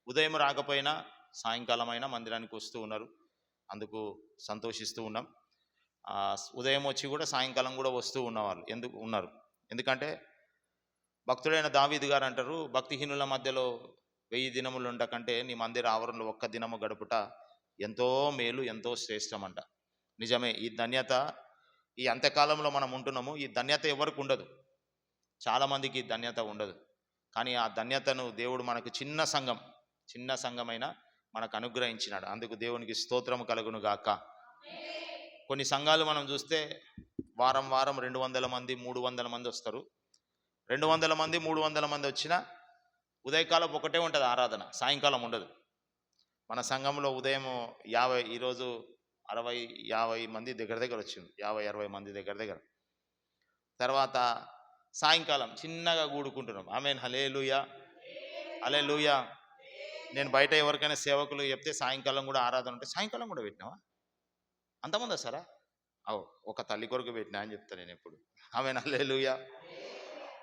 ఉదయం రాకపోయినా సాయంకాలం అయినా మందిరానికి వస్తూ ఉన్నారు. అందుకు సంతోషిస్తూ ఉన్నాం. ఉదయం వచ్చి కూడా సాయంకాలం కూడా వస్తూ ఉన్నవాళ్ళు ఉన్నారు. ఎందుకంటే భక్తుడైన దావీదు గారు అంటారు, భక్తిహీనుల మధ్యలో 1000 దినములు ఉండకంటే నీ మందిర ఆవరణలో ఒక్క దినము గడుపుట ఎంతో మేలు, ఎంతో శ్రేష్టం అంట. నిజమే. ఈ ధన్యత ఈ అంత్యకాలంలో మనం ఉంటున్నాము. ఈ ధన్యత ఎవరికి ఉండదు, చాలామందికి ఈ ధన్యత ఉండదు. కానీ ఆ ధన్యతను దేవుడు మనకు చిన్న సంఘమైనా మనకు అనుగ్రహించినాడు. అందుకు దేవునికి స్తోత్రం కలుగును గాక. కొన్ని సంఘాలు మనం చూస్తే వారం 200 మంది 300 మంది వస్తారు. 200 మంది 300 మంది వచ్చినా ఉదయకాలం ఒకటే ఉంటుంది ఆరాధన, సాయంకాలం ఉండదు. మన సంఘంలో ఉదయం 50, ఈరోజు 60-50 మంది దగ్గర వచ్చింది, 50-60 మంది దగ్గర. తర్వాత సాయంకాలం చిన్నగా కూడుకుంటున్నాం. ఆమేన్, హల్లెలూయా, హల్లెలూయా. నేను బయట ఎవరికైనా సేవకులు చెప్తే సాయంకాలం కూడా ఆరాధన ఉంటే, సాయంకాలం కూడా పెట్టినావా, అంతమంది వస్తారా? ఒక తల్లి కొరకు పెట్టినా అని చెప్తాను నేను ఎప్పుడు. ఆమేన్, హల్లెలూయా.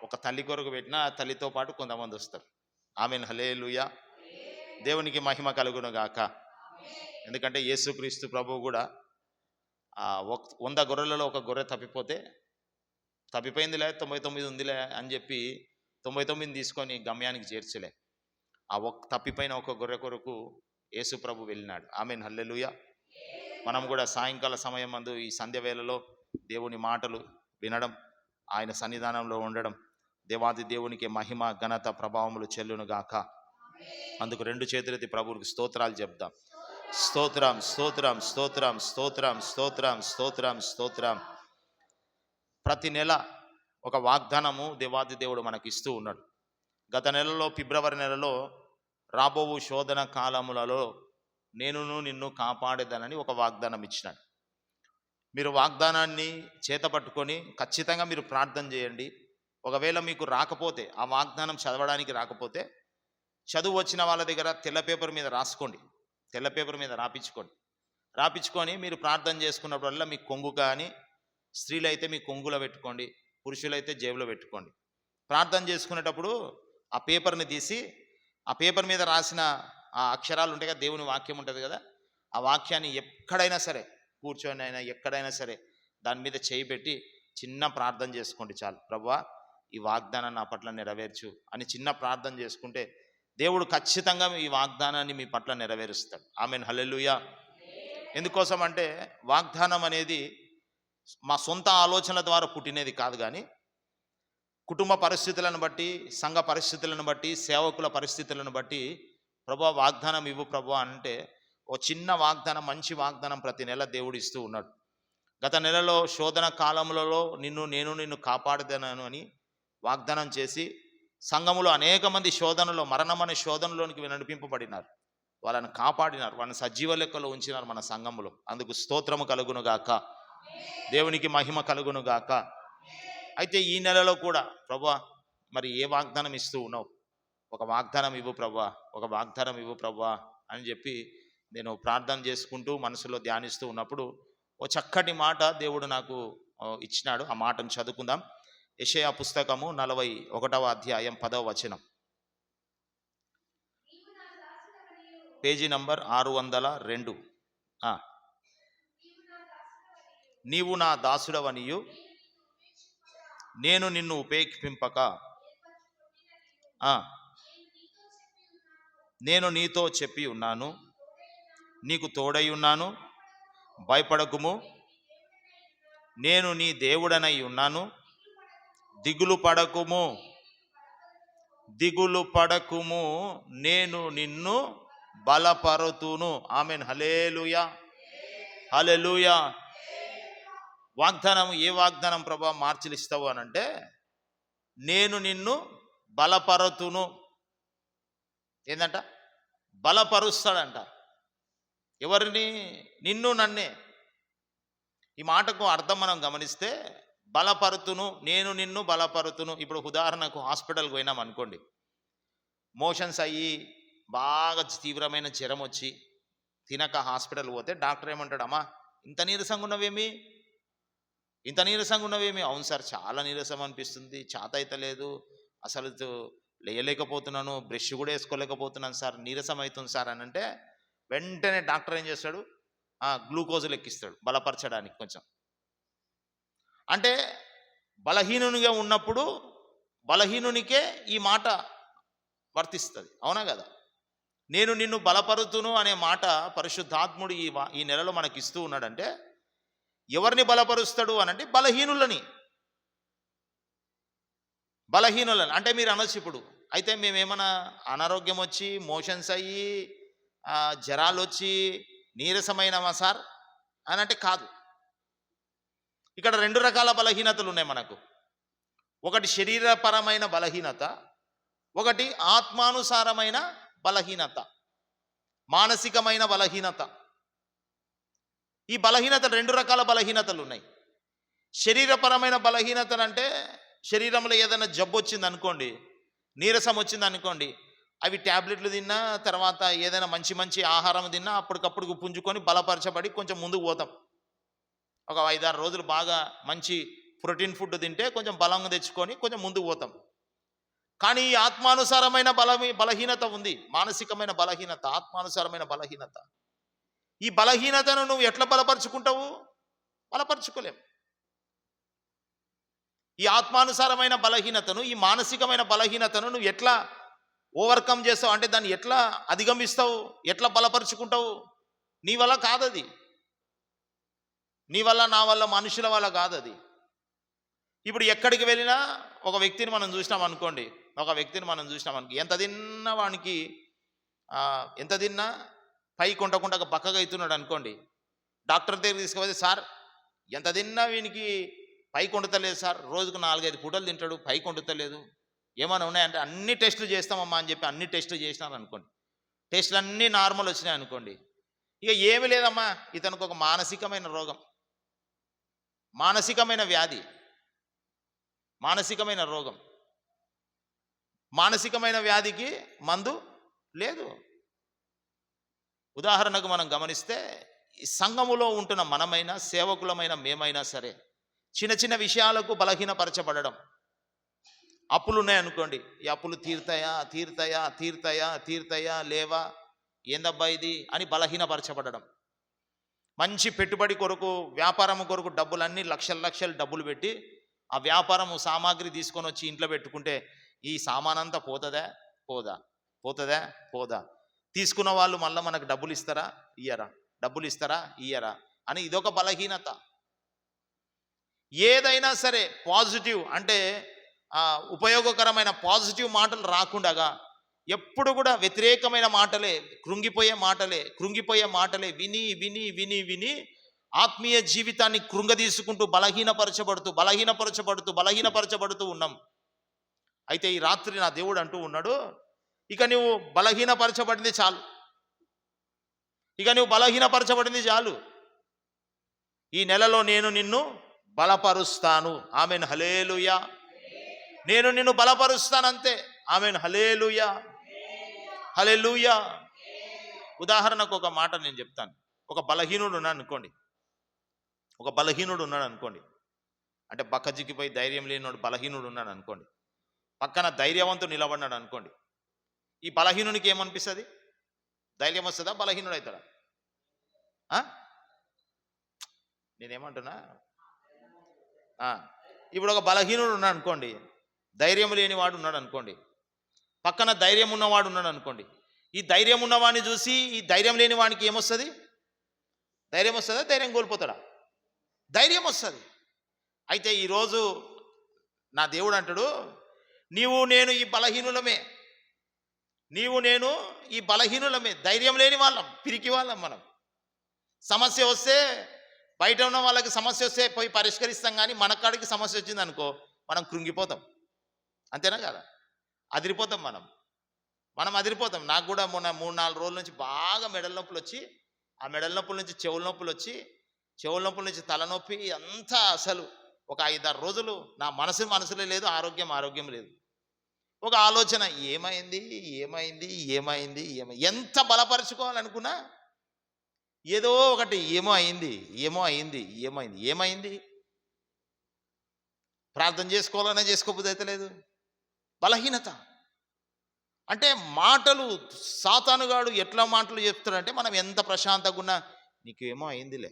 ఒక తల్లి కొరకు పెట్టినా ఆ తల్లితో పాటు కొంతమంది వస్తారు. ఆమేన్, హల్లెలూయా. దేవునికి మహిమ కలుగును గాక. ఎందుకంటే యేసుక్రీస్తు ప్రభువు కూడా 100 గొర్రెలలో ఒక గొర్రె తప్పిపోయిందిలే, 99 ఉందిలే అని చెప్పి 99 తీసుకొని గమ్యానికి చేర్చలే. తప్పిపోయిన ఒక గొర్రె కొరకు యేసు ప్రభు వెళ్ళినాడు. ఆమేన్, హల్లెలూయా. మనం కూడా సాయంకాల సమయం మందు ఈ సంధ్య వేళలో దేవుని మాటలు వినడం, ఆయన సన్నిధానంలో ఉండడం, దేవాది దేవునికి మహిమ ఘనత ప్రభావములు చెల్లును గాక. అందుకు 2 చేతులెత్తి ప్రభువుకి స్తోత్రాలు చెప్దాం. స్తోత్రం, స్తోత్రం, స్తోత్రం, స్తోత్రం, స్తోత్రం, స్తోత్రం, స్తోత్రం. ప్రతి నెల ఒక వాగ్దానము దేవాది దేవుడు మనకి ఇస్తూ ఉన్నాడు. గత నెలలో, ఫిబ్రవరి నెలలో, రాబోవు శోధన కాలములలో నేను నిన్ను కాపాడేదనని ఒక వాగ్దానం ఇచ్చినాడు. మీరు వాగ్దానాన్ని చేతపట్టుకొని ఖచ్చితంగా మీరు ప్రార్థన చేయండి. ఒకవేళ మీకు రాకపోతే, ఆ వాగ్దానం చదవడానికి రాకపోతే, చదువు వచ్చిన వాళ్ళ దగ్గర తెల్ల పేపర్ మీద రాసుకోండి, తెల్ల పేపర్ మీద రాపించుకొని మీరు ప్రార్థన చేసుకున్నప్పుడల్లా మీ కొంగు కానీ, స్త్రీలైతే మీ కొంగులో పెట్టుకోండి, పురుషులైతే జేబులో పెట్టుకోండి. ప్రార్థన చేసుకునేటప్పుడు ఆ పేపర్ని తీసి, ఆ పేపర్ మీద రాసిన ఆ అక్షరాలు ఉంటాయి కదా, దేవుని వాక్యం ఉంటుంది కదా, ఆ వాక్యాన్ని ఎక్కడైనా సరే, కూర్చొని అయినా ఎక్కడైనా సరే దాని మీద చేయి పెట్టి చిన్న ప్రార్థన చేసుకోండి చాలు. ప్రభువా, ఈ వాగ్దానాన్ని నా పట్ల నెరవేర్చు అని చిన్న ప్రార్థన చేసుకుంటే దేవుడు ఖచ్చితంగా ఈ వాగ్దానాన్ని మీ పట్ల నెరవేరుస్తాడు. ఆమేన్, హల్లెలూయా. ఎందుకోసం అంటే వాగ్దానం అనేది మా సొంత ఆలోచనల ద్వారా పుట్టినది కాదు, కానీ కుటుంబ పరిస్థితులను బట్టి, సంఘ పరిస్థితులను బట్టి, సేవకుల పరిస్థితులను బట్టి ప్రభువా వాగ్దానం ఇవ్వు ప్రభువా అంటే ఓ చిన్న వాగ్దానం, మంచి వాగ్దానం ప్రతి నెల దేవుడు ఇస్తూ ఉన్నాడు. గత నెలలో శోధన కాలములలో నిన్ను కాపాడదనను అని వాగ్దానం చేసి సంఘములో అనేక మంది శోధనలో, మరణమనే శోధనలోనికి నడిపింపబడినారు. వాళ్ళని కాపాడినారు, వాళ్ళని సజీవ లెక్కలో ఉంచినారు మన సంఘములో. అందుకు స్తోత్రము కలుగును గాక, దేవునికి మహిమ కలుగును గాక. అయితే ఈ నెలలో కూడా ప్రభువా మరి ఏ వాగ్దానం ఇస్తూ ఉన్నావు, ఒక వాగ్దానం ఇవ్వు ప్రభువా, ఒక వాగ్దానం ఇవ్వు ప్రభువా అని చెప్పి నేను ప్రార్థన చేసుకుంటూ మనసులో ధ్యానిస్తూ ఉన్నప్పుడు ఓ చక్కటి మాట దేవుడు నాకు ఇచ్చినాడు. ఆ మాటను చదువుకుందాం. యెషయా పుస్తకము 41వ అధ్యాయం 10వ వచనం, పేజీ నంబర్ 602. నీవు నా దాసుడవనియు నేను నిన్ను ఉపేక్షింపక నేను నీతో చెప్పి ఉన్నాను, నీకు తోడై ఉన్నాను, భయపడకుము, నేను నీ దేవుడనై ఉన్నాను, దిగులు పడకుము, నేను నిన్ను బలపరుతును. ఆమేన్, హల్లెలూయా, హల్లెలూయా. వాగ్దానం, ఏ వాగ్దానం ప్రభా మార్చిలు ఇస్తావు అని అంటే, నేను నిన్ను బలపరుతును. ఏంటంట? బలపరుస్తాడంట. ఎవరిని? నిన్ను, నన్నే. ఈ మాటకు అర్థం మనం గమనిస్తే, బలపరుతును, నేను నిన్ను బలపరుతును. ఇప్పుడు ఉదాహరణకు హాస్పిటల్కి పోయినాం అనుకోండి, మోషన్స్ అయ్యి బాగా తీవ్రమైన జ్వరం వచ్చి తినక హాస్పిటల్ పోతే డాక్టర్ ఏమంటాడు, అమ్మా ఇంత నీరసంగా ఉన్నవేమి? అవును సార్, చాలా నీరసం అనిపిస్తుంది, చేత అయితే లేదు, అసలు లేయలేకపోతున్నాను, బ్రష్ కూడా వేసుకోలేకపోతున్నాను సార్, నీరసం అవుతుంది సార్ అని అంటే వెంటనే డాక్టర్ ఏం చేస్తాడు, గ్లూకోజులు ఎక్కిస్తాడు బలపరచడానికి కొంచెం. అంటే బలహీనునిగా ఉన్నప్పుడు బలహీనునికే ఈ మాట వర్తిస్తుంది, అవునా కదా? నేను నిన్ను బలపరుతును అనే మాట పరిశుద్ధాత్ముడు ఈ నెలలో మనకి ఇస్తూ ఉన్నాడంటే ఎవరిని బలపరుస్తాడు అనంటే బలహీనులని. అంటే మీరు అనొచ్చు ఇప్పుడు, అయితే మేమేమన్నా అనారోగ్యం వచ్చి మోషన్స్ అయ్యి జ్వరాలు వచ్చి నీరసమైనవా సార్ అని అంటే కాదు. ఇక్కడ 2 రకాల బలహీనతలు ఉన్నాయి మనకు. ఒకటి శరీరపరమైన బలహీనత, ఒకటి ఆత్మానుసారమైన బలహీనత, మానసికమైన బలహీనత. ఈ బలహీనతలు 2 రకాల బలహీనతలు ఉన్నాయి. శరీరపరమైన బలహీనతలు అంటే శరీరంలో ఏదైనా జబ్బు వచ్చింది అనుకోండి, నీరసం వచ్చింది అనుకోండి, అవి ట్యాబ్లెట్లు తిన్నా, తర్వాత ఏదైనా మంచి మంచి ఆహారం తిన్నా అప్పటికప్పుడు పుంజుకొని బలపరచబడి కొంచెం ముందుకు పోతాం. ఒక 5-6 రోజులు బాగా మంచి ప్రోటీన్ ఫుడ్ తింటే కొంచెం బలంగా తెచ్చుకొని కొంచెం ముందుకు పోతాం. కానీ ఈ ఆత్మానుసారమైన బలహీనత ఉంది, మానసికమైన బలహీనత, ఆత్మానుసారమైన బలహీనత. ఈ బలహీనతను నువ్వు ఎట్లా బలపరుచుకుంటావు? బలపరుచుకోలేం. ఈ ఆత్మానుసారమైన బలహీనతను, ఈ మానసికమైన బలహీనతను నువ్వు ఎట్లా ఓవర్కమ్ చేస్తావు అంటే దాన్ని ఎట్లా అధిగమిస్తావు, ఎట్లా బలపరుచుకుంటావు? నీ వల్ల కాదది, నీ వల్ల, నా వల్ల, మనుషుల వల్ల కాదది. ఇప్పుడు ఎక్కడికి వెళ్ళినా ఒక వ్యక్తిని మనం చూసినాం అనుకోండి, ఎంత తిన్నా వానికి ఎంత తిన్నా పైకి ఉండకుండా పక్కగా అవుతున్నాడు అనుకోండి, డాక్టర్ దగ్గరికి తీసుకుపోతే సార్ ఎంత తిన్నా వీనికి పైకి వండుతలేదు సార్, రోజుకు 4-5 పూటలు తింటాడు, పైకి వండుతలేదు, ఏమైనా ఉన్నాయంటే అన్ని టెస్టులు చేస్తామమ్మా అని చెప్పి అన్ని టెస్టులు చేసినారు అనుకోండి, టెస్టులు అన్నీ నార్మల్ వచ్చినాయి అనుకోండి, ఇక ఏమి లేదమ్మా ఇతనికి ఒక మానసికమైన రోగం, మానసికమైన వ్యాధి, మానసికమైన రోగం, మానసికమైన వ్యాధికి మందు లేదు. ఉదాహరణకు మనం గమనిస్తే ఈ సంఘములో ఉంటున్న మనమైనా, సేవకులమైన మేమైనా సరే చిన్న చిన్న విషయాలకు బలహీనపరచబడడం. అప్పులు ఉన్నాయనుకోండి, ఈ అప్పులు తీరుతాయా లేవా, ఏందబ్బా ఇది అని బలహీనపరచబడడం. మంచి పెట్టుబడి కొరకు, వ్యాపారం కొరకు డబ్బులన్నీ లక్షలు డబ్బులు పెట్టి ఆ వ్యాపారము సామాగ్రి తీసుకొని వచ్చి ఇంట్లో పెట్టుకుంటే ఈ సామానంతా పోదా, తీసుకున్న వాళ్ళు మళ్ళీ మనకు డబ్బులు ఇస్తారా ఇయ్యరా అని ఇదొక బలహీనత. ఏదైనా సరే పాజిటివ్ అంటే ఉపయోగకరమైన పాజిటివ్ మాటలు రాకుండగా ఎప్పుడు కూడా వ్యతిరేకమైన మాటలే, కృంగిపోయే మాటలే విని ఆత్మీయ జీవితాన్ని కృంగదీసుకుంటూ బలహీనపరచబడుతూ ఉన్నాం. అయితే ఈ రాత్రి నా దేవుడు అంటూ ఉన్నాడు, ఇక నువ్వు బలహీనపరచబడింది చాలు, ఈ నెలలో నేను నిన్ను బలపరుస్తాను. ఆమెన్, హల్లెలూయా. నేను నిన్ను బలపరుస్తానంతే. ఆమెన్, హల్లెలూయా. ఉదాహరణకు ఒక మాట నేను చెప్తాను. ఒక బలహీనుడు ఉన్నాడు అనుకోండి, అంటే బక్కజిక్కిపోయి ధైర్యం లేనివాడు బలహీనుడు ఉన్నాడు అనుకోండి, పక్కన ధైర్యవంతుడు నిలబడినాడు అనుకోండి, ఈ బలహీనునికి ఏమనిపిస్తుంది? ధైర్యం వస్తుందా? బలహీనుడు అవుతాడా? నేనేమంటున్నా, ఇప్పుడు ఒక బలహీనుడు ఉన్నాడు అనుకోండి, ధైర్యం లేనివాడు ఉన్నాడు అనుకోండి, పక్కన ధైర్యం ఉన్నవాడు ఉన్నాడు అనుకోండి, ఈ ధైర్యం ఉన్నవాడిని చూసి ఈ ధైర్యం లేని వాడికి ఏమొస్తుంది? ధైర్యం వస్తుందా? ధైర్యం కోల్పోతాడా? ధైర్యం వస్తుంది. అయితే ఈరోజు నా దేవుడు అంటాడు, నీవు నేను ఈ బలహీనులమే, ధైర్యం లేని వాళ్ళం, పిరికి వాళ్ళం. మనం సమస్య వస్తే, బయట ఉన్న వాళ్ళకి సమస్య వస్తే పోయి పరిష్కరిస్తాం, కానీ మన కాడికి సమస్య వచ్చింది అనుకో మనం కృంగిపోతాం. అంతేనా కదా? అదిరిపోతాం మనం అదిరిపోతాం. నాకు కూడా మొన్న 3-4 రోజుల నుంచి బాగా మెడల నొప్పులు వచ్చి, ఆ మెడల నొప్పుల నుంచి చెవుల నొప్పులు వచ్చి, చెవుల నొప్పుల నుంచి తలనొప్పి, అంతా అసలు ఒక 5-6 రోజులు నా మనసులో లేదు, ఆరోగ్యం లేదు. ఒక ఆలోచన, ఏమైంది ఎంత బలపరుచుకోవాలనుకున్నా ఏదో ఒకటి ఏమైంది. ప్రార్థన చేసుకోవాలనే చేసుకోబుద్ధి అయితే లేదు. బలహీనత. అంటే మాటలు సాతానుగాడు ఎట్లా మాటలు చెప్తాడంటే, మనం ఎంత ప్రశాంతంగా ఉన్నా నీకేమో అయిందిలే,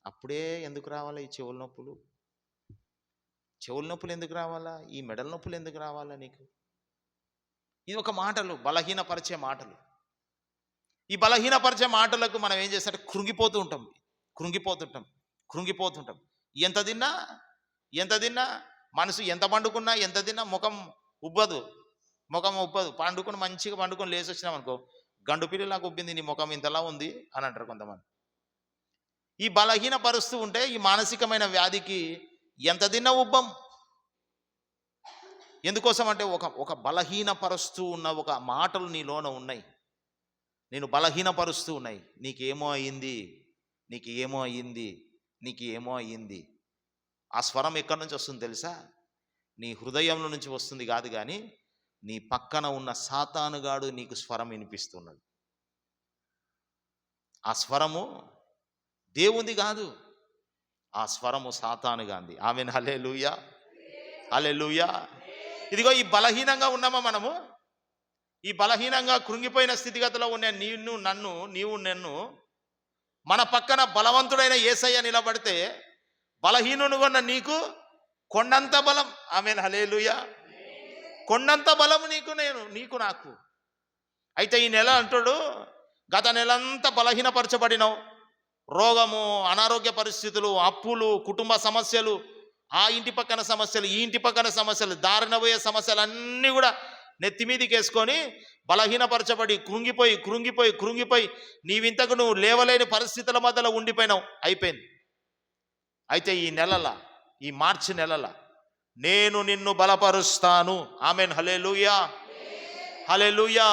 అప్పుడే ఎందుకు రావాలా ఈ చెవుల నొప్పులు, చెవుల నొప్పులు ఎందుకు రావాలా, ఈ మెడల నొప్పులు ఎందుకు రావాలా నీకు. ఇది ఒక మాటలు, బలహీనపరిచే మాటలు. ఈ బలహీనపరిచే మాటలకు మనం ఏం చేస్తామంటే కృంగిపోతుంటాం. ఎంత తిన్నా మనసు ఎంత పండుకున్నా, ఎంత తిన్నా ముఖం ఉబ్బదు. పండుకొని మంచిగా పండుకొని లేచి వచ్చినాం అనుకో, గండు పిల్లలకు ఉబ్బింది నీ ముఖం ఇంతలా ఉంది అని అంటారు కొంతమంది. ఈ బలహీనపరుస్తూ ఉంటే ఈ మానసికమైన వ్యాధికి ఎంత తిన్నా ఉబ్బం. ఎందుకోసం అంటే ఒక బలహీనపరుస్తూ ఉన్న ఒక మాటలు నీలోన ఉన్నాయి, నేను బలహీనపరుస్తూ ఉన్నాయి. నీకేమో అయ్యింది. ఆ స్వరం ఎక్కడి నుంచి వస్తుంది తెలుసా? నీ హృదయంలో నుంచి వస్తుంది కాదు, కానీ నీ పక్కన ఉన్న సాతానుగాడు నీకు స్వరం వినిపిస్తున్నాడు. ఆ స్వరము దేవుంది కాదు, ఆ స్వరము సాతానుగాంది. ఆమేన్, హల్లెలూయా, హల్లెలూయా. ఇదిగో ఈ బలహీనంగా ఉన్నామా మనము, ఈ బలహీనంగా కృంగిపోయిన స్థితిగతిలో ఉన్న నన్ను మన పక్కన బలవంతుడైన యేసయ్య నిలబడితే బలహీనునిగా ఉన్న నీకు కొండంత బలం. ఆమేన్, హల్లెలూయా. కొండంత బలము నీకు నాకు. అయితే ఈ నెల అంటాడు, గత నెలంతా బలహీనపరచబడినావు. రోగము, అనారోగ్య పరిస్థితులు, అప్పులు, కుటుంబ సమస్యలు, ఆ ఇంటి పక్కన సమస్యలు, ఈ ఇంటి పక్కన సమస్యలు, దారిన పోయే సమస్యలు అన్నీ కూడా నెత్తిమీదికి వేసుకొని బలహీనపరచబడి కృంగిపోయి నీవింతకు నువ్వు లేవలేని పరిస్థితుల మధ్యలో ఉండిపోయినావు. అయిపోయింది. అయితే ఈ మార్చి నెలల నేను నిన్ను బలపరుస్తాను. ఆమేన్, హల్లెలూయా, హల్లెలూయా.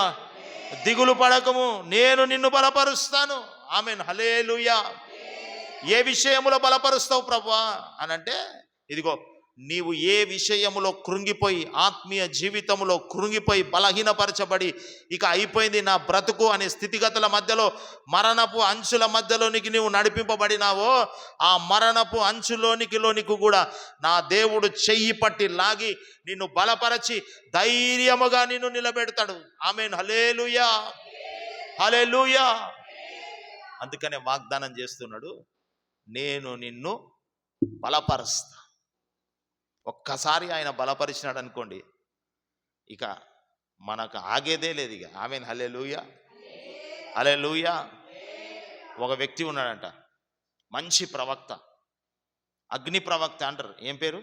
దిగులు పడకము, నేను నిన్ను బలపరుస్తాను. ఆమేన్, హల్లెలూయా. ఏ విషయములో బలపరుస్తావు ప్రభువా అనంటే, ఇదిగో నీవు ఏ విషయములో కృంగిపోయి, ఆత్మీయ జీవితంలో కృంగిపోయి బలహీనపరచబడి ఇక అయిపోయింది నా బ్రతుకు అనే స్థితిగతుల మధ్యలో, మరణపు అంచుల మధ్యలోనికి నీవు నడిపింపబడినావో, ఆ మరణపు అంచులోనికి కూడా నా దేవుడు చెయ్యి పట్టి లాగి నిన్ను బలపరచి ధైర్యముగా నిన్ను నిలబెడతాడు. ఆమేన్, హల్లెలూయా, హల్లెలూయా. అందుకనే వాగ్దానం చేస్తున్నాడు, నేను నిన్ను బలపరుస్తా. ఒక్కసారి ఆయన బలపరిచినాడు అనుకోండి, ఇక మనకు ఆగేదే లేదు ఇక. ఆమేన్, హల్లెలూయా, హల్లెలూయా. ఒక వ్యక్తి ఉన్నాడంట, మంచి ప్రవక్త, అగ్ని ప్రవక్త అంటారు. ఏం పేరు?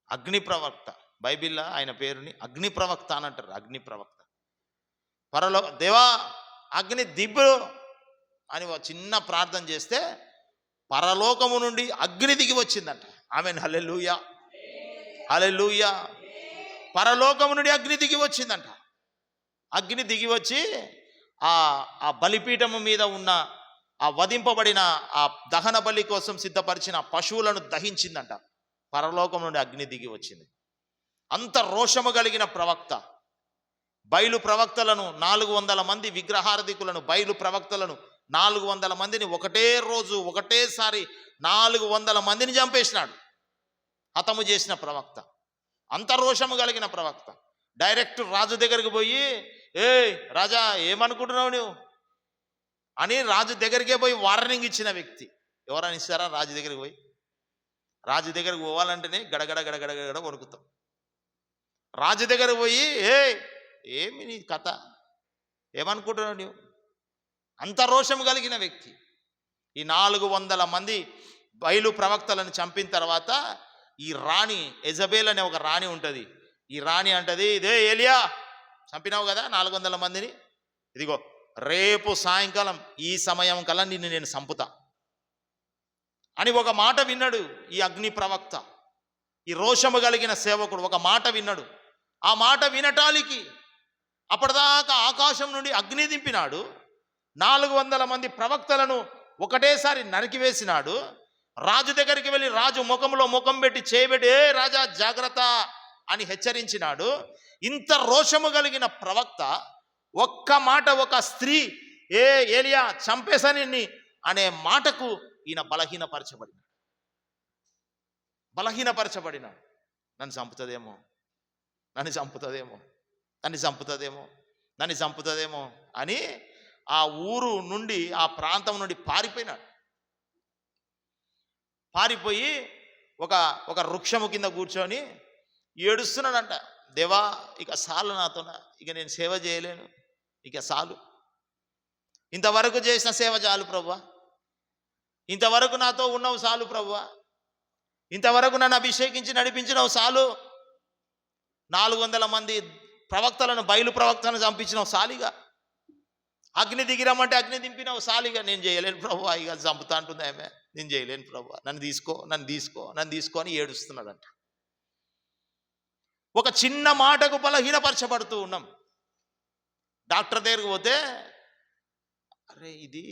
అగ్ని ప్రవక్త. బైబిల్లో ఆయన పేరుని అగ్ని ప్రవక్త అని అంటారు. అగ్ని ప్రవక్త. దేవా అగ్ని దిబ్బు అని ఒక చిన్న ప్రార్థన చేస్తే పరలోకము నుండి అగ్ని దిగి వచ్చిందంట. ఆమేన్, హల్లెలూయా, హల్లెలూయా. పరలోకము నుండి అగ్ని దిగి వచ్చిందంట. అగ్ని దిగి వచ్చి ఆ బలిపీఠము మీద ఉన్న ఆ వధింపబడిన ఆ దహన బలి కోసం సిద్ధపరిచిన పశువులను దహించిందంట. పరలోకం నుండి అగ్ని దిగి వచ్చింది. అంత రోషము కలిగిన ప్రవక్త. బయలు ప్రవక్తలను 400 మంది విగ్రహారధికులను, బయలు ప్రవక్తలను 400 మందిని ఒకటే రోజు ఒకటేసారి 400 మందిని చంపేసినాడు. హతము చేసిన ప్రవక్త, అంత రోషము కలిగిన ప్రవక్త. డైరెక్ట్ రాజు దగ్గరికి పోయి, ఏ రాజా ఏమనుకుంటున్నావు నువ్వు అని రాజు దగ్గరికే పోయి వార్నింగ్ ఇచ్చిన వ్యక్తి. ఎవరైనా ఇస్తారా? రాజు దగ్గరికి పోయి, రాజు దగ్గరికి పోవాలంటేనే గడగడ వణుకుతాం. రాజు దగ్గర పోయి, ఏమి నీ కథ, ఏమనుకుంటున్నావు నువ్వు? అంత రోషము కలిగిన వ్యక్తి. ఈ 400 మంది బయలు ప్రవక్తలను చంపిన తర్వాత ఈ రాణి ఎజబేల్ అనే ఒక రాణి ఉంటుంది. ఈ రాణి అంటది, ఇదే ఏలియా చంపినావు కదా 400 మందిని, ఇదిగో రేపు సాయంకాలం ఈ సమయం కల్లా నిన్ను నేను చంపుతా అని ఒక మాట విన్నాడు. ఈ అగ్ని ప్రవక్త, ఈ రోషము కలిగిన సేవకుడు ఒక మాట విన్నాడు. ఆ మాట వినటానికి అప్పటిదాకా ఆకాశం నుండి అగ్ని దింపినాడు. 400 మంది ప్రవక్తలను ఒకటేసారి నరికివేసినాడు. రాజు దగ్గరికి వెళ్ళి రాజు ముఖంలో ముఖం పెట్టి చేయబెట్టి, ఏ రాజా జాగ్రత్త అని హెచ్చరించినాడు. ఇంత రోషము కలిగిన ప్రవక్త ఒక్క మాట, ఒక స్త్రీ ఏ ఏలియా చంపేసని అనే మాటకు ఈయన బలహీనపరచబడినాడు. నన్ను చంపుతుందేమో. నన్ను చంపుతుందేమో అని ఆ ఊరు నుండి, ఆ ప్రాంతం నుండి పారిపోయినాడు. పారిపోయి ఒక వృక్షము కింద కూర్చొని ఏడుస్తున్నాడంట. దేవా, ఇక చాలు నాతోన, ఇక నేను సేవ చేయలేను, ఇక చాలు, ఇంతవరకు చేసిన సేవ చాలు ప్రభువా, ఇంతవరకు నాతో ఉన్నావు చాలు ప్రభువా, ఇంతవరకు నన్ను అభిషేకించి నడిపించినవు చాలు, 400 మంది ప్రవక్తలను, బయలు ప్రవక్తలను చంపించినవు సాలిగా, అగ్ని దిగిరమ్మంటే అగ్ని దింపినవు సాలిగా, నేను చేయలేను ప్రభువా, ఇక చంపుతా అంటుంది ఆమె, నేను చేయలేను ప్రభువా, నన్ను తీసుకో అని ఏడుస్తున్నాడంట. ఒక చిన్న మాటకు బలహీనపరచబడుతూ ఉన్నాం. డాక్టర్ దగ్గరికి పోతే, అరే ఇది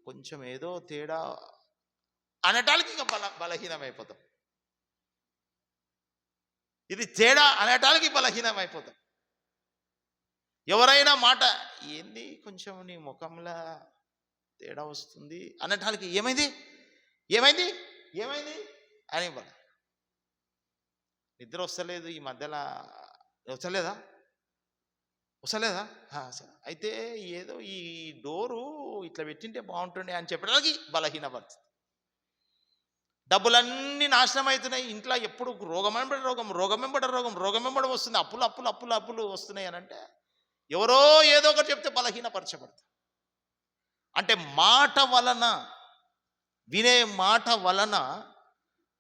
కొంచెం ఏదో తేడా అనటానికి ఇక బలహీనమైపోతాం. ఇది తేడా అనటానికి బలహీనమైపోతాం. ఎవరైనా మాట, ఏంది కొంచెం నీ ముఖంలో తేడా వస్తుంది అనటానికి ఏమైంది అని నిద్ర వస్తలేదు, ఈ మధ్యలో వస్తలేదా, అయితే ఏదో ఈ డోరు ఇట్లా పెట్టింటే బాగుంటుండే అని చెప్పడానికి బలహీనపడుతుంది. డబ్బులన్నీ నాశనం అవుతున్నాయి, ఇంట్లో ఎప్పుడు రోగం వెంబడ వస్తుంది, అప్పులు వస్తున్నాయి అని అంటే ఎవరో ఏదో ఒకటి చెప్తే బలహీనపరచబడతారు. అంటే మాట వలన, వినే మాట వలన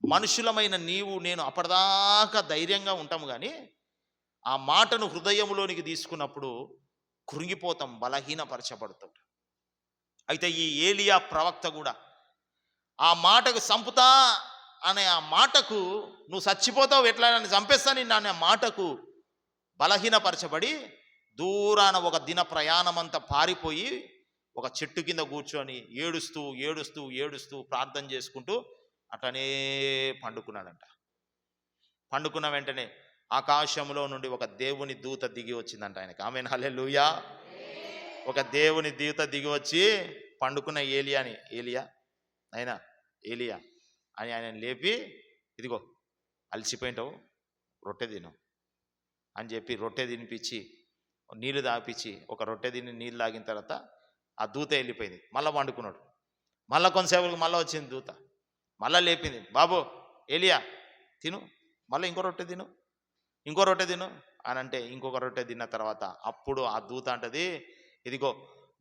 మనుషులమైన నీవు నేను అప్పటిదాకా ధైర్యంగా ఉంటాము, కానీ ఆ మాటను హృదయంలోనికి తీసుకున్నప్పుడు కృంగిపోతాం, బలహీనపరచబడతాం. అయితే ఈ ఏలియా ప్రవక్త కూడా ఆ మాటకు చంపుతా అనే ఆ మాటకు, నువ్వు చచ్చిపోతావు, ఎట్లా నన్ను చంపేస్తా నిన్ను అనే మాటకు బలహీనపరచబడి దూరాన ఒక దిన ప్రయాణమంతా పారిపోయి ఒక చెట్టు కింద కూర్చొని ఏడుస్తూ ప్రార్థన చేసుకుంటూ అట్లనే పండుకున్నాడంట. పండుకున్న వెంటనే ఆకాశంలో నుండి ఒక దేవుని దూత దిగి వచ్చిందంట ఆయనకి. ఆమేన్, హల్లెలూయా. ఒక దేవుని దూత దిగి వచ్చి పండుకున్న ఏలియా అని ఆయన లేపి, ఇదిగో అలసిపోయింటావు, రొట్టె తిను అని చెప్పి రొట్టె తినిపించి నీళ్లు తాపించి, ఒక రొట్టె తిని నీళ్ళు తాగిన తర్వాత ఆ దూత వెళ్ళిపోయింది. మళ్ళీ పండుకున్నాడు. మళ్ళీ కొంతసేపటికి మళ్ళీ వచ్చింది దూత, మళ్ళీ లేపింది, బాబు ఏలియా తిను, మళ్ళీ ఇంకో రొట్టె తిను అని అంటే ఇంకొక రొట్టె తిన్న తర్వాత అప్పుడు ఆ దూత అంటది, ఇదిగో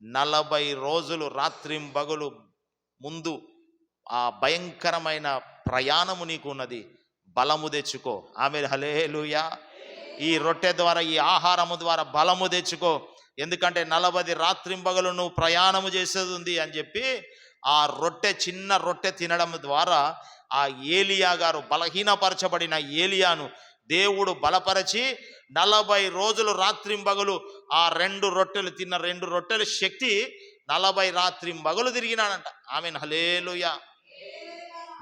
40 రోజులు రాత్రింబగలు ముందు ఆ భయంకరమైన ప్రయాణము నీకు ఉన్నది, బలము తెచ్చుకో. ఆమేన్, హల్లెలూయా. ఈ రొట్టె ద్వారా, ఈ ఆహారము ద్వారా బలము తెచ్చుకో, ఎందుకంటే 40 రాత్రింబగలు నువ్వు ప్రయాణము చేసేది ఉంది అని చెప్పి ఆ చిన్న రొట్టె తినడం ద్వారా ఆ ఏలియా గారు, బలహీనపరచబడిన ఏలియాను దేవుడు బలపరచి 40 రోజులు రాత్రింబగలు ఆ 2 రొట్టెలు తిన్న 2 రొట్టెల శక్తి 40 రాత్రింబగలు తిరిగినాడంట. ఆమేన్, హల్లెలూయా.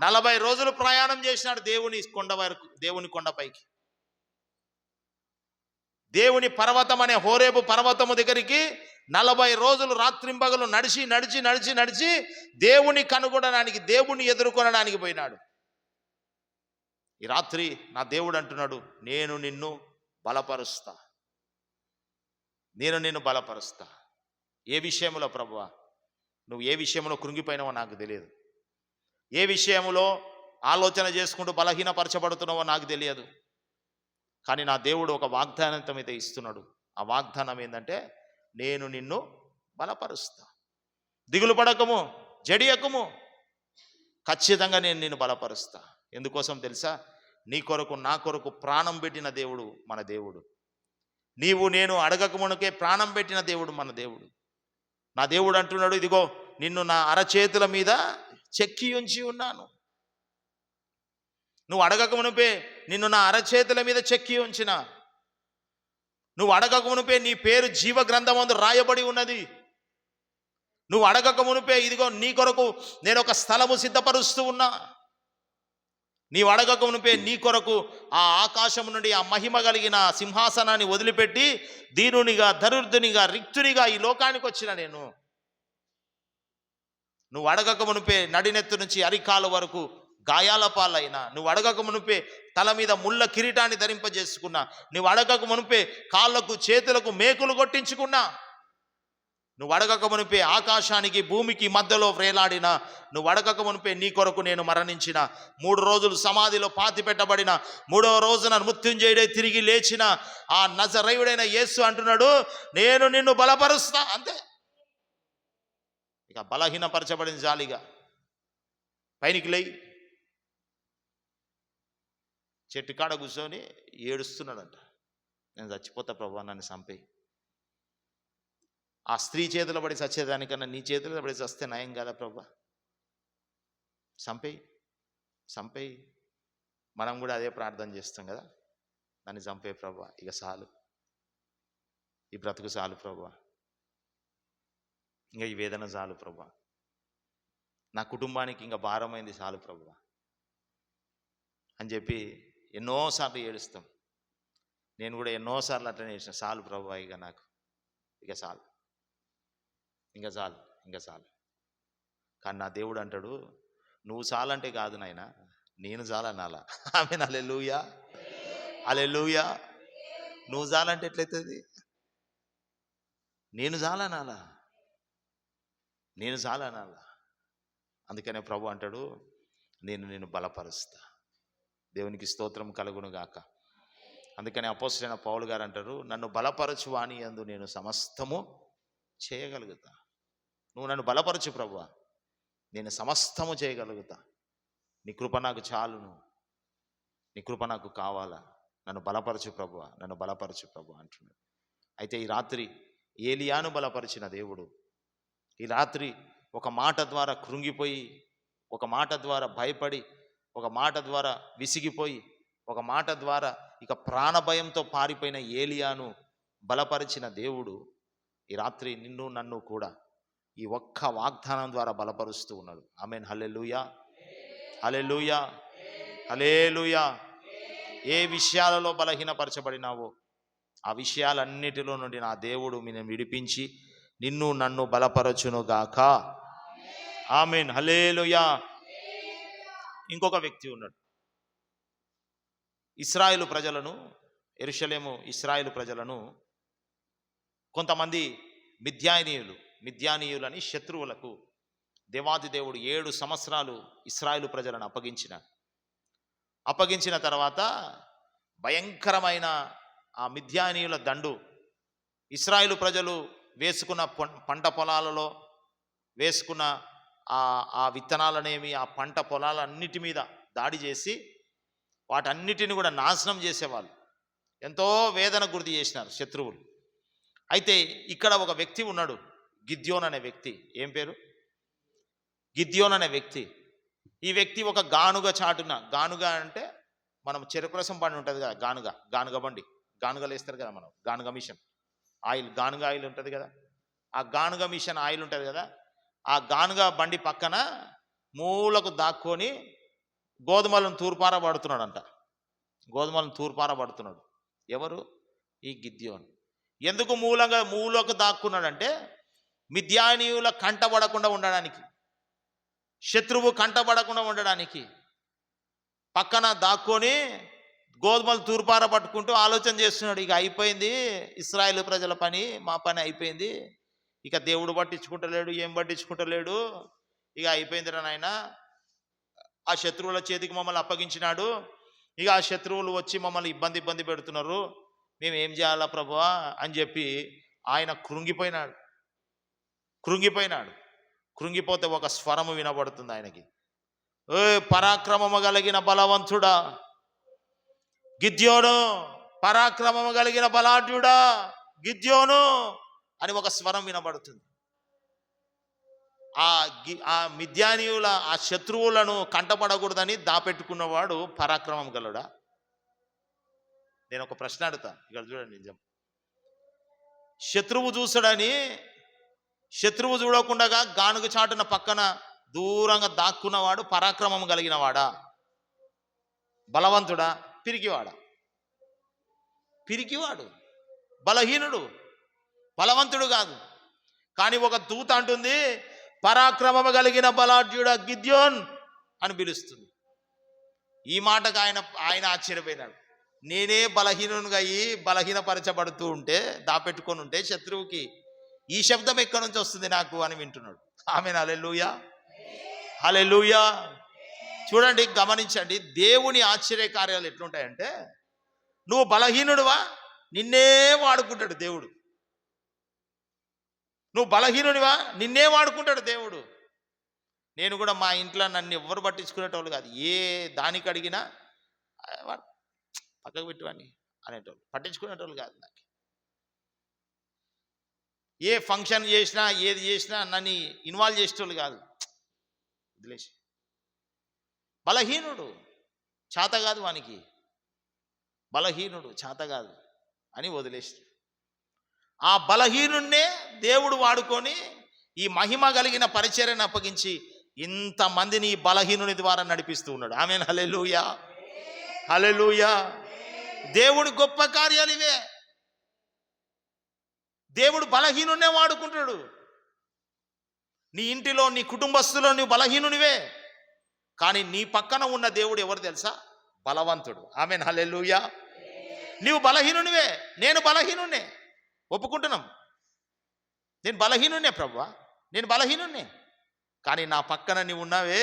40 రోజులు ప్రయాణం చేసినాడు దేవుని కొండ వరకు, దేవుని కొండపైకి, దేవుని పర్వతం అనే హోరేబు పర్వతము దగ్గరికి 40 రోజులు రాత్రింబగలు నడిచి దేవుని కనుగొనడానికి, దేవుని ఎదుర్కొనడానికి పోయినాడు. ఈ రాత్రి నా దేవుడు అంటున్నాడు, నేను నిన్ను బలపరుస్తా. ఏ విషయంలో ప్రభువా? నువ్వు ఏ విషయంలో కృంగిపోయినావో నాకు తెలియదు, ఏ విషయంలో ఆలోచన చేసుకుంటూ బలహీనపరచబడుతున్నావో నాకు తెలియదు, కానీ నా దేవుడు ఒక వాగ్దానం అయితే ఇస్తున్నాడు. ఆ వాగ్దానం ఏంటంటే, నేను నిన్ను బలపరుస్తా, దిగులు పడకము, జడియకము, ఖచ్చితంగా నేను నిన్ను బలపరుస్తా. ఎందుకోసం తెలుసా? నీ కొరకు, నా కొరకు ప్రాణం పెట్టిన దేవుడు మన దేవుడు. నీవు నేను అడగక మునుకే ప్రాణం పెట్టిన దేవుడు మన దేవుడు. నా దేవుడు అంటున్నాడు, ఇదిగో నిన్ను నా అరచేతుల మీద చెక్కి ఉంచి ఉన్నాను. నువ్వు అడగక మునుపే నిన్ను నా అరచేతుల మీద చెక్కి ఉంచిన. నువ్వు అడగక మునుపే నీ పేరు జీవ గ్రంథమందు రాయబడి ఉన్నది. నువ్వు అడగక మునుపే ఇదిగో నీ కొరకు నేను ఒక స్థలము సిద్ధపరుస్తూ ఉన్నా. నీవు అడగక మునుపే నీ కొరకు ఆ ఆకాశం నుండి ఆ మహిమ కలిగిన సింహాసనాన్ని వదిలిపెట్టి దీనునిగా, దరిద్రునిగా, రిక్తునిగా ఈ లోకానికి వచ్చిన నేను. నువ్వు అడగక మునుపే నడినెత్తు నుంచి అరికాలు వరకు గాయాల పాలైనా, నువ్వు అడగక మునిపే తల మీద ముళ్ళ కిరీటాన్ని ధరింపజేసుకున్నా, నువ్వు అడగక మునిపే కాళ్ళకు చేతులకు మేకులు కొట్టించుకున్నా, నువ్వు అడగక మునిపే ఆకాశానికి భూమికి మధ్యలో వ్రేలాడిన, నువ్వు అడగక మునిపే నీ కొరకు నేను మరణించిన, 3 రోజులు సమాధిలో పాతి పెట్టబడిన, 3వ రోజున మృత్యుంజయుడై తిరిగి లేచిన ఆ నజరేయుడైన యేసు అంటున్నాడు, నేను నిన్ను బలపరుస్తా. అంతే. ఇక బలహీనపరచబడిన జాలిగా పైనికి లేయి, చెట్టు కాడ కూర్చొని ఏడుస్తున్నాడంట, నేను చచ్చిపోతా ప్రభా, నన్ను చంపేయి. ఆ స్త్రీ చేతిలో పడి చచ్చేదానికన్నా నీ చేతిలో పడి చస్తే నయం కదా ప్రభా, చంపేయి. మనం కూడా అదే ప్రార్థన చేస్తాం కదా, నన్ను చంపే ప్రభా, ఇక చాలు, ఈ బ్రతుకు చాలు ప్రభా, ఇంకా ఈ వేదన చాలు ప్రభా, నా కుటుంబానికి ఇంకా భారమైంది చాలు ప్రభా అని చెప్పి ఎన్నోసార్లు ఏడుస్తాం. నేను కూడా ఎన్నోసార్లు అట్లనే చేసిన, చాలు ప్రభా, ఇక నాకు ఇక చాలు, ఇంకా చాలు. కానీ నా దేవుడు అంటాడు, నువ్వు చాలంటే కాదు నాయనా, నేను చాలనాలా. ఆమేన్. హల్లెలూయా, హల్లెలూయా. నువ్వు చాలంటే ఎట్లయితుంది? నేను చాలనాలా. అందుకనే ప్రభు అంటాడు, నేను నిన్ను బలపరుస్తా. దేవునికి స్తోత్రం కలుగును గాక. అందుకని అపోస్తలుడైన పౌలు గారు అంటారు, నన్ను బలపరచు వాని యందు నేను సమస్తము చేయగలుగుతా. నువ్వు నన్ను బలపరచు ప్రభువా, నేను సమస్తము చేయగలుగుతా. నీ కృప నాకు చాలును, నీ కృప నాకు కావాలా, నన్ను బలపరచు ప్రభువా, నన్ను బలపరచు ప్రభు అంటున్నాడు. అయితే ఈ రాత్రి ఏలియాను బలపరిచిన దేవుడు ఈ రాత్రి ఒక మాట ద్వారా కృంగిపోయి, ఒక మాట ద్వారా భయపడి, ఒక మాట ద్వారా విసిగిపోయి, ఒక మాట ద్వారా ఇక ప్రాణభయంతో పారిపోయిన ఏలియాను బలపరిచిన దేవుడు ఈ రాత్రి నిన్ను నన్ను కూడా ఈ ఒక్క వాగ్దానం ద్వారా బలపరుస్తూ ఉన్నాడు. ఆమేన్. హల్లెలూయా, హల్లెలూయా, హల్లెలూయా. ఏ విషయాలలో బలహీనపరచబడినావో ఆ విషయాలన్నిటిలో నుండి నా దేవుడు నిన్ను విడిపించి నిన్ను నన్ను బలపరచునుగాక. ఆమేన్. హల్లెలూయా. ఇంకొక వ్యక్తి ఉన్నాడు. ఇశ్రాయేలు ప్రజలను, యెరూషలేము ఇశ్రాయేలు ప్రజలను కొంతమంది మిద్యానీయులని శత్రువులకు దేవాది దేవుడు 7 సంవత్సరాలు ఇశ్రాయేలు ప్రజలను అప్పగించిన తర్వాత భయంకరమైన ఆ మిద్యానీయుల దండు ఇశ్రాయేలు ప్రజలు వేసుకున్న పంట పొలాలలో వేసుకున్న ఆ విత్తనాలనేమి ఆ పంట పొలాలన్నిటి మీద దాడి చేసి వాటన్నిటిని కూడా నాశనం చేసేవాళ్ళు. ఎంతో వేదన గురి చేసినారు శత్రువులు. అయితే ఇక్కడ ఒక వ్యక్తి ఉన్నాడు, గిద్యోన్ అనే వ్యక్తి. ఏం పేరు? గిద్యోన్ అనే వ్యక్తి. ఈ వ్యక్తి ఒక గానుగ చాటున, గానుగ అంటే మనం చెరుకు రసం బండి ఉంటుంది కదా, గానుగ బండి, గానుగలు వేస్తారు కదా మనం, గానుగ మిషన్ ఆయిల్, గానుగ ఆయిల్ ఉంటుంది కదా, ఆ గానుగ మిషన్ ఆయిల్ ఉంటుంది కదా, ఆ గానుగ బండి పక్కన మూలకు దాక్కొని గోధుమలను తూర్పార పడుతున్నాడు. ఎవరు? ఈ గిద్యోన్. ఎందుకు మూలకు దాక్కున్నాడంటే మిద్యానీయుల కంటబడకుండా ఉండడానికి, శత్రువు కంటబడకుండా ఉండడానికి పక్కన దాక్కొని గోధుమలు తూర్పార పట్టుకుంటూ ఆలోచన చేస్తున్నాడు. ఇక అయిపోయింది ఇశ్రాయేలు ప్రజల పని, మా పని అయిపోయింది, ఇక దేవుడు పట్టించుకుంటలేడు, ఏం పట్టించుకుంటలేడు, ఇక అయిపోయిందిరా నాయన, ఆ శత్రువుల చేతికి మమ్మల్ని అప్పగించినాడు, ఇక ఆ శత్రువులు వచ్చి మమ్మల్ని ఇబ్బంది పెడుతున్నారు, మేము ఏం చేయాలా ప్రభువా అని చెప్పి ఆయన కృంగిపోతే ఒక స్వరము వినబడుతుంది ఆయనకి. ఏ పరాక్రమము కలిగిన బలవంతుడా గిద్యోను, పరాక్రమము కలిగిన బలాఢ్యుడా గిద్యోను అని ఒక స్వరం వినబడుతుంది. ఆ మిద్యానీయుల ఆ శత్రువులను కంటపడకూడదని దాపెట్టుకున్నవాడు పరాక్రమం గలడా? నేను ఒక ప్రశ్న అడుగుతా, ఇక్కడ చూడండి. నిజం, శత్రువు చూడకుండా గానుగ చాటున పక్కన దూరంగా దాక్కున్నవాడు పరాక్రమం కలిగిన వాడా? బలవంతుడా? పిరికివాడు, బలహీనుడు, బలవంతుడు కాదు. కానీ ఒక దూత అంటుంది, పరాక్రమము కలిగిన బలాఢ్యుడా గిద్యోన్ అని పిలుస్తుంది. ఈ మాటకు ఆయన ఆయన ఆశ్చర్యపోయినాడు. నేనే బలహీనునిగా అయ్యి బలహీనపరచబడుతూ ఉంటే, దాపెట్టుకొని ఉంటే శత్రువుకి ఈ శబ్దం ఎక్కడి నుంచి వస్తుంది నాకు అని వింటున్నాడు. ఆమేన్, హల్లెలూయా, హల్లెలూయా. చూడండి, గమనించండి, దేవుని ఆశ్చర్య కార్యాలు ఎట్లుంటాయంటే, నువ్వు బలహీనుడువా, నిన్నే వాడుకుంటాడు దేవుడు. నువ్వు బలహీనుడివా, నిన్నే వాడుకుంటాడు దేవుడు. నేను కూడా మా ఇంట్లో నన్ను ఎవ్వరు పట్టించుకునేటోళ్ళు కాదు. ఏ దానికి అడిగినా పక్కకు పెట్టువని అనేటోళ్ళు, పట్టించుకునేటోళ్ళు కాదు. నాకు ఏ ఫంక్షన్ చేసినా ఏది చేసినా నన్ను ఇన్వాల్వ్ చేసేటోళ్ళు కాదు. వదిలేసి, బలహీనుడు చేత కాదు వానికి, బలహీనుడు చేత కాదు అని వదిలేసి, ఆ బలహీనున్నే దేవుడు వాడుకొని ఈ మహిమ కలిగిన పరిచర్యను అప్పగించి ఇంతమందిని ఈ బలహీనుని ద్వారా నడిపిస్తూ ఉన్నాడు. ఆమేన్, హల్లెలూయా, హల్లెలూయా. దేవుడి గొప్ప కార్యాలు ఇవే. దేవుడు బలహీనున్నే వాడుకుంటాడు. నీ ఇంటిలో, నీ కుటుంబస్తులో నువ్వు బలహీనునివే, కానీ నీ పక్కన ఉన్న దేవుడు ఎవరు తెలుసా? బలవంతుడు. ఆమేన్, హల్లెలూయా. నీవు బలహీనునివే, నేను బలహీనున్నే, ఒప్పుకుంటున్నాం. నేను బలహీనున్నే ప్రభువా, నేను బలహీనున్నే, కానీ నా పక్కన నీవు ఉన్నావే,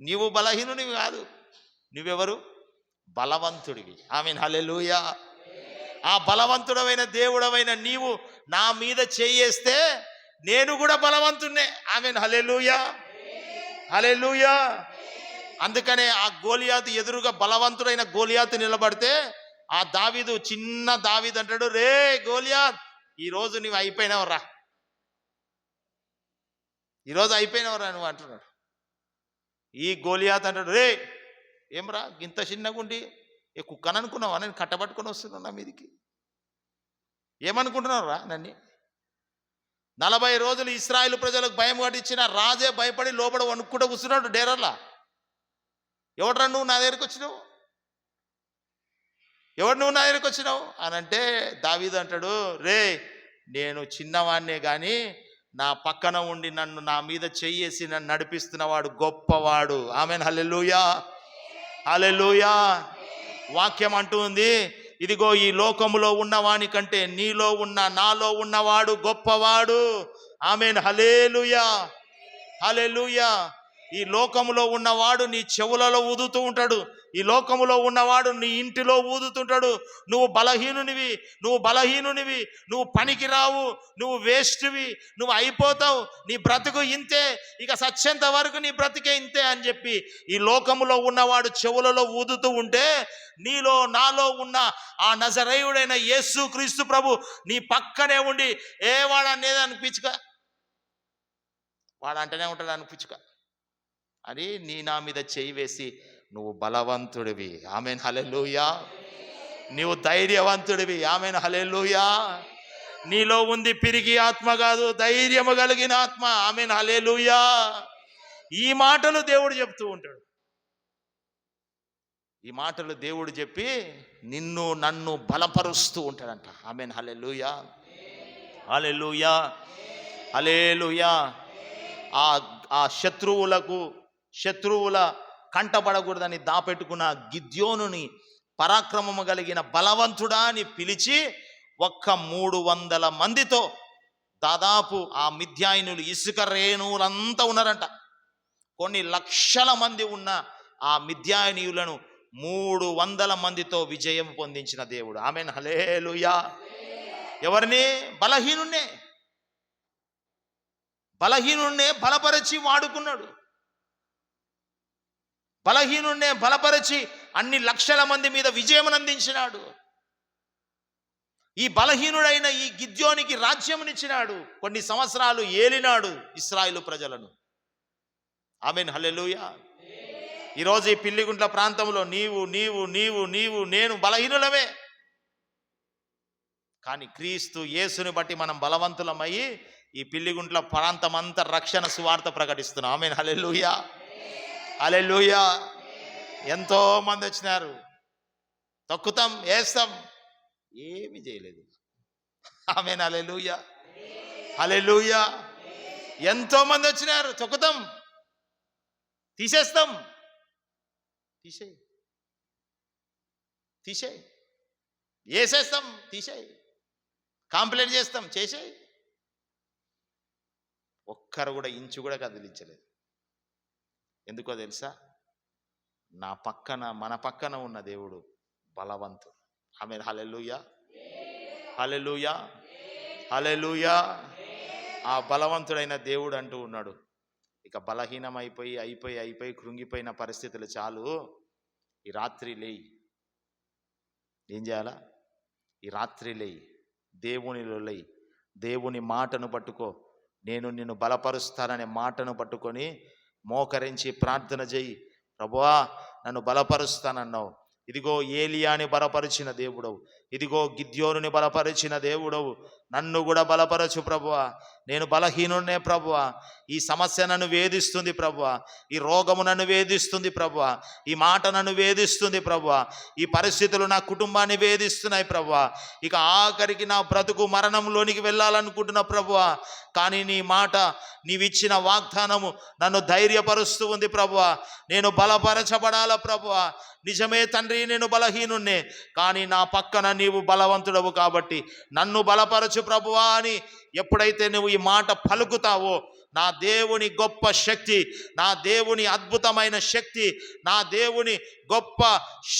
నీవు బలహీనునివి కాదు. నువ్వెవరు? బలవంతుడివి. ఆమేన్, హల్లెలూయా. ఆ బలవంతుడమైన దేవుడవైన నీవు నా మీద చేయేస్తే నేను కూడా బలవంతున్నే. ఆమేన్, హల్లెలూయా, హల్లెలూయా. అందుకనే ఆ గోలియాతు ఎదురుగా బలవంతుడైన గోలియాతు నిలబడితే ఆ దావీదు, చిన్న దావీదు అంటాడు, రే గోలియాత్, ఈరోజు నువ్వు అయిపోయినావురా, ఈరోజు అయిపోయినవరా నువ్వు అంటున్నాడు. ఈ గోలియాత్ అంటాడు, రే ఏమరా ఇంత చిన్నగుండి ఏ కుక్కని అనుకున్నావా, నేను కట్టబట్టుకొని వస్తున్నా నా మీదికి, ఏమనుకుంటున్నావురా నన్ను? 40 రోజులు ఇశ్రాయేలు ప్రజలకు భయం పట్టించిన రాజే భయపడి లోపల వణుక్కుంటూ కూర్చున్నాడు డేరర్లా. ఎవడరా నువ్వు నా దగ్గరికి వచ్చినావు, ఎవడు నువ్వు నా దగ్గరికి వచ్చినావు అని అంటే దావీదు అంటాడు, రే నేను చిన్నవాడినే కానీ నా పక్కన ఉండి నన్ను నా మీద చెయ్యేసి నన్ను నడిపిస్తున్నవాడు గొప్పవాడు. ఆమేన్, హల్లెలూయా, హల్లెలూయా. వాక్యం అంటుంది, ఇదిగో ఈ లోకములో ఉన్నవాని కంటే నీలో ఉన్న నాలో ఉన్నవాడు గొప్పవాడు. ఆమేన్, హల్లెలూయా, హల్లెలూయా. ఈ లోకములో ఉన్నవాడు నీ చెవులలో ఊదుతూ ఉంటాడు, ఈ లోకములో ఉన్నవాడు నీ ఇంటిలో ఊదుతుంటాడు. నువ్వు బలహీనునివి, నువ్వు బలహీనునివి, నువ్వు పనికి రావు, నువ్వు వేస్ట్వి, నువ్వు అయిపోతావు, నీ బ్రతుకు ఇంతే, ఇక సచ్చేంత వరకు నీ బ్రతికే ఇంతే అని చెప్పి ఈ లోకములో ఉన్నవాడు చెవులలో ఊదుతూ ఉంటే, నీలో నాలో ఉన్న ఆ నజరేయుడైన యేసు క్రీస్తు ప్రభు నీ పక్కనే ఉండి, ఏ వాడు అనేది అనిపించుక, వాడు అంటనే ఉంటాడు అనిపించుక అని నీ నా మీద చేయి వేసి, నువ్వు బలవంతుడివి. ఆమేన్, హల్లెలూయా. నీవు ధైర్యవంతుడివి. ఆమేన్, హల్లెలూయా. నీలో ఉంది పిరిగి ఆత్మ కాదు, ధైర్యము కలిగిన ఆత్మ. ఆమేన్, హల్లెలూయా. ఈ మాటలు దేవుడు చెప్తూ ఉంటాడు. ఈ మాటలు దేవుడు చెప్పి నిన్ను నన్ను బలపరుస్తూ ఉంటాడంట. ఆమేన్, హల్లెలూయా, హల్లెలూయా, హల్లెలూయా. ఆ శత్రువుల కంటపడకూడదని దాపెట్టుకున్న గిద్యోనుని పరాక్రమము కలిగిన బలవంతుడా అని పిలిచి 300 మందితో, దాదాపు ఆ మిద్యాయినులు ఇసుక రేణువులంతా ఉన్నారంట, కొన్ని లక్షల మంది ఉన్న ఆ మిద్యాయినీయులను 300 మందితో విజయం పొందించిన దేవుడు. ఆమేన్, హల్లెలూయా. ఎవరిని? బలహీనున్నే బలపరిచి వాడుకున్నాడు. బలహీనున్నే బలపరిచి అన్ని లక్షల మంది మీద విజయం అందించినాడు. ఈ బలహీనుడైన ఈ గిద్యోనికి రాజ్యమునిచ్చినాడు, కొన్ని సంవత్సరాలు ఏలినాడు ఇశ్రాయేలు ప్రజలను. ఆమేన్, హల్లెలూయా. ఈరోజు ఈ పిల్లిగుంట్ల ప్రాంతంలో నీవు నేను బలహీనులమే, కానీ క్రీస్తు యేసుని బట్టి మనం బలవంతులమయ్యి ఈ పిల్లిగుంట్ల ప్రాంతం అంతా రక్షణ సువార్త ప్రకటిస్తున్నాం. ఆమేన్, హల్లెలూయా, హల్లెలూయా. ఎంతో మంది వచ్చినారు, తొక్కుతాం, వేస్తాం, ఏమీ చేయలేదు. ఆమేన్, హల్లెలూయా, హల్లెలూయా. ఎంతో మంది వచ్చినారు, తొక్కుతాం, తీసేస్తాం, తీసేయి. తీసేయి. వేసేస్తాం, తీసేయి. కంప్లైంట్ చేస్తాం, చేసేయి. ఒక్కరు కూడా ఇంచు కూడా కదిలించలేదు. ఎందుకో తెలుసా? మన పక్కన ఉన్న దేవుడు బలవంతుడు. ఆమేన్. హల్లెలూయా, హల్లెలూయా, హల్లెలూయా. ఆ బలవంతుడైన దేవుడు అంటూ ఉన్నాడు, ఇక అయిపోయి కృంగిపోయిన పరిస్థితులు చాలు, ఈ రాత్రి లేయి. ఏం చేయాలా? ఈ రాత్రి లేయి, దేవునిలో లేయి, దేవుని మాటను పట్టుకో. నేను నిన్ను బలపరుస్తాననే మాటను పట్టుకొని మోకరించి ప్రార్థన చేయి. ప్రభువా నన్ను బలపరుస్తానన్నావు. ఇదిగో ఏలియాని బలపరిచిన దేవుడవు, ఇదిగో గిద్యోనుని బలపరిచిన దేవుడవు, నన్ను కూడా బలపరచు ప్రభువా. నేను బలహీనున్నే ప్రభువా. ఈ సమస్య నన్ను వేధిస్తుంది ప్రభువా, ఈ రోగము నన్ను వేధిస్తుంది ప్రభువా, ఈ మాట నన్ను వేధిస్తుంది ప్రభువా, ఈ పరిస్థితులు నా కుటుంబాన్ని వేధిస్తున్నాయి ప్రభువా. ఇక ఆఖరికి నా బ్రతుకు మరణంలోనికి వెళ్ళాలనుకుంటున్నా ప్రభువా. కానీ నీ మాట, నీవిచ్చిన వాగ్దానము నన్ను ధైర్యపరుస్తూ ఉంది ప్రభువా. నేను బలపరచబడాల ప్రభువా. నిజమే తండ్రి, నేను బలహీనున్నే, కానీ నా పక్కన నీవు బలవంతుడవు కాబట్టి నన్ను బలపరచు ప్రభువా అని ఎప్పుడైతే నువ్వు ఈ మాట పలుకుతావో, నా దేవుని గొప్ప శక్తి, నా దేవుని అద్భుతమైన శక్తి, నా దేవుని గొప్ప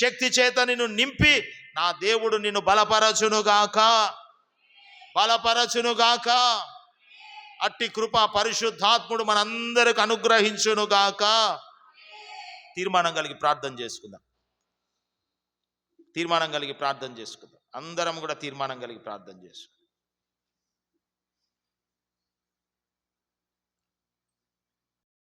శక్తి చేత నిన్ను నింపి నా దేవుడు నిన్ను బలపరచునుగాక, బలపరచునుగాక. అట్టి కృప పరిశుద్ధాత్ముడు మనందరికి అనుగ్రహించునుగాక. తీర్మానం కలిగి ప్రార్థన చేసుకుందాం. తీర్మానం కలిగి ప్రార్థన చేసుకుందాం. అందరం కూడా తీర్మానం కలిగి ప్రార్థన చేసుకుందాం.